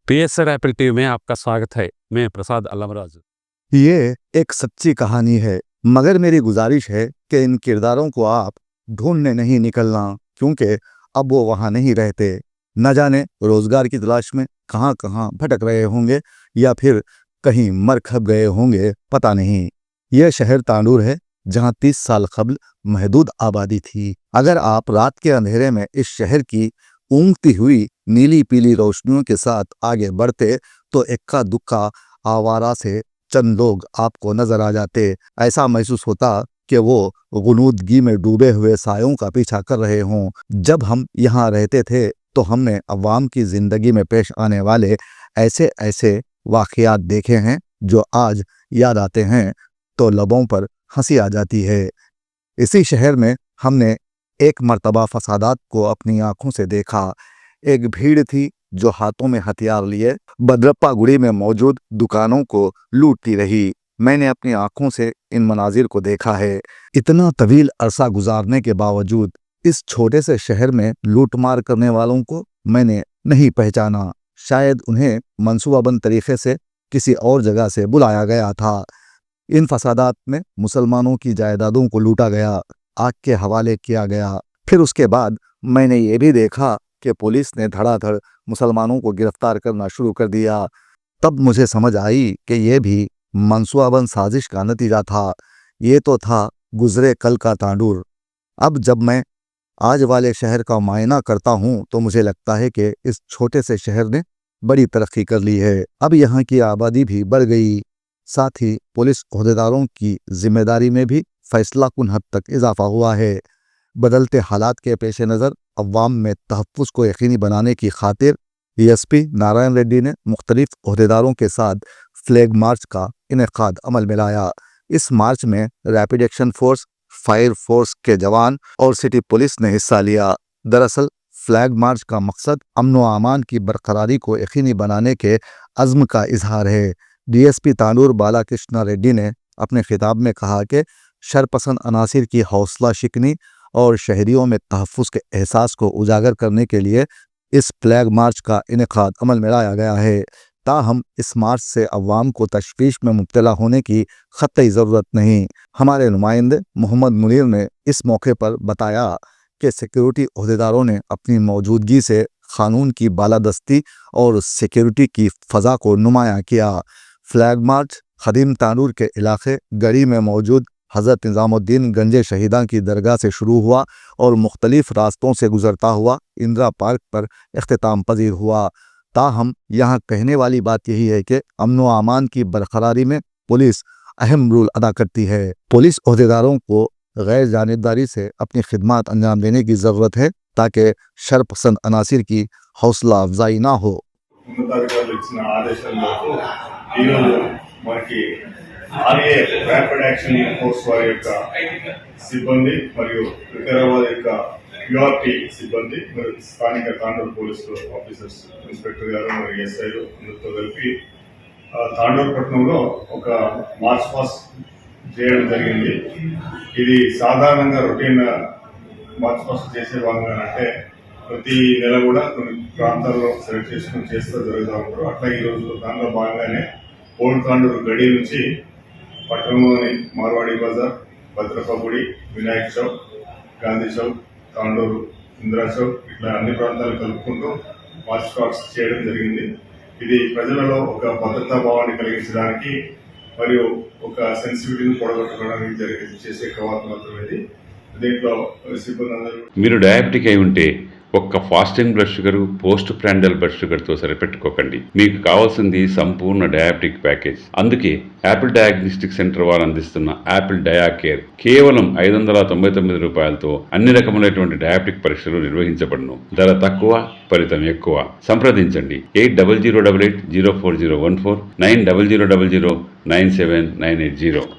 PSR Apple TV में आपका स्वागत है। मैं प्रसाद अल्लामराज। ये एक सच्ची कहानी है, मगर मेरी गुजारिश है कि इन किरदारों को आप ढूंढने नहीं निकलना, क्योंकि अब वो वहाँ नहीं रहते। न जाने रोजगार की तलाश में कहाँ कहाँ भटक रहे होंगे या फिर कहीं मर खप गए होंगे, पता नहीं। यह शहर तांडूर है, जहाँ 30 साल कबल महदूद आबादी थी। अगर आप रात के अंधेरे में इस शहर की ऊँघती हुई नीली पीली रोशनियों के साथ आगे बढ़ते तो इक्का दुक्का आवारा से चंद लोग आपको नजर आ जाते। ऐसा महसूस होता कि वो गुनूदगी में डूबे हुए सायों का पीछा कर रहे हों। जब हम यहाँ रहते थे तो हमने अवाम की जिंदगी में पेश आने वाले ऐसे ऐसे वाक़यात देखे हैं जो आज याद आते हैं तो लबों पर हंसी आ जाती है। इसी शहर में हमने एक मर्तबा फसादात को अपनी आंखों से देखा। एक भीड़ थी जो हाथों में हथियार लिए बदरप्पा गुड़ी में मौजूद दुकानों को लूटती रही। मैंने अपनी आंखों से इन मनाजिर को देखा है। इतना तवील अरसा गुजारने के बावजूद इस छोटे से शहर में लूटमार करने वालों को मैंने नहीं पहचाना। शायद उन्हें मंसूबाबंद तरीके से किसी और जगह से बुलाया गया था। इन फसादात में मुसलमानों की जायदादों को लूटा गया, आग के हवाले किया गया। फिर उसके बाद मैंने ये भी देखा कि पुलिस ने धड़ाधड़ मुसलमानों को गिरफ्तार करना शुरू कर दिया। तब मुझे समझ आई कि यह भी मंसूबाबंद साजिश का नतीजा था। ये तो था गुजरे कल का तांडूर। अब जब मैं आज वाले शहर का मायना करता हूँ तो मुझे लगता है कि इस छोटे से शहर ने बड़ी तरक्की कर ली है। अब यहाँ की आबादी भी बढ़ गई, साथ ही पुलिस ओहदेदारों की जिम्मेदारी में भी फैसला कुन हद तक इजाफा हुआ है। बदलते हालात के पेश नज़र अवाम में तहफ़्फ़ुज़ को यकीनी बनाने की खातिर एसपी नारायण रेड्डी ने मुख्तलिफ ओहदेदारों के साथ फ्लैग मार्च का इनेकाद अमल में लाया। इस मार्च में rapid action force, fire force के जवान और सिटी पुलिस ने हिस्सा लिया। दरअसल फ्लैग मार्च का मकसद अमन व अमान की बरकरारी को यकीनी बनाने के अज़्म का इजहार है। डीएसपी तांडूर बालाकृष्णा रेड्डी ने अपने खिताब में कहा कि शरपसंद अनासिर की हौसला शिकनी और शहरियों में तहफ़्फ़ुज़ के एहसास को उजागर करने के लिए इस फ्लैग मार्च का इनेकाद अमल में लाया गया है। ताहम इस मार्च से अवाम को तशवीश में मुब्तला होने की ख़त्ई ज़रूरत नहीं। हमारे नुमाइंदे मोहम्मद मुनीर ने इस मौके पर बताया कि सिक्योरिटी ओहदेदारों ने अपनी मौजूदगी से क़ानून की बालादस्ती और सिक्योरिटी की फ़ज़ा को नुमायाँ किया। फ्लैग मार्च खदीम तांडूर के इलाके गढ़ी में मौजूद हज़रत निज़ामुद्दीन गंजे शहीदां की दरगाह से शुरू हुआ और मुख्तलिफ रास्तों से गुजरता हुआ इंदिरा पार्क पर इख्तिताम पजीर हुआ। ताहम यहाँ कहने वाली बात यही है कि अमन व अमान की बरकरारी में पुलिस अहम रोल अदा करती है। पुलिस ओहदेदारों को गैर जानिबदारी से अपनी खिदमत अंजाम देने की ज़रूरत है ताकि शरपसंद अनासिर की हौसला अफजाई ना हो। ఆర్ఏ ర్యాపిడ్ యాక్షన్ ఫోర్స్ వారి యొక్క సిబ్బంది మరియు వికారాబాద్ యొక్క యూఆర్టీ సిబ్బంది మరియు స్థానిక తాండూరు పోలీసు ఆఫీసర్స్, ఇన్స్పెక్టర్ గారు మరియు ఎస్ఐలు అందరితో కలిపి తాండూరు పట్టణంలో ఒక మార్చ్ పాస్ చేయడం జరిగింది. ఇది సాధారణంగా రొటీన్ మార్చ్ పాస్ చేసే భాగంగా అంటే ప్రతి నెల కూడా కొన్ని ప్రాంతాల్లో సెలెక్ట్ చేసుకుని చేస్తూ జరుగుతూ ఉంటారు. అట్లా ఈరోజు దానిలో భాగంగానే ఓల్డ్ తాండూరు గడి నుంచి పట్టణంలోని మార్వాడి బజార్, భద్రప్ప గుడి, వినాయక్ చౌక్, గాంధీ చౌక్, తాండూరు, ఇందిరా చౌక్ ఇట్లా అన్ని ప్రాంతాలు కలుపుకుంటూ మార్చ్ పాస్ చేయడం జరిగింది. ఇది ప్రజలలో ఒక భద్రతా భావాన్ని కలిగించడానికి మరియు ఒక సెన్సిటివిటీని పొడగొట్టుకోవడానికి చేసే కవాతు మాత్రమే ఇది. దీంట్లో సిబ్బంది అందరూ మీరు డయాబెటిక్ అయి ఉంటే ఒక్క fasting blood sugar, post prandial blood షుగర్తో సరిపెట్టుకోకండి. మీకు కావాల్సింది సంపూర్ణ డయాబెటిక్ ప్యాకేజ్. అందుకే యాపిల్ డయాగ్నోస్టిక్ సెంటర్ వారు అందిస్తున్న యాపిల్ డయా కేర్ కేవలం 599 రూపాయలతో అన్ని రకములైనటువంటి డయాబెటిక్ పరీక్షలు నిర్వహించబడును. ధర తక్కువ, ఫలితం ఎక్కువ. సంప్రదించండి 8008804014 9000009790.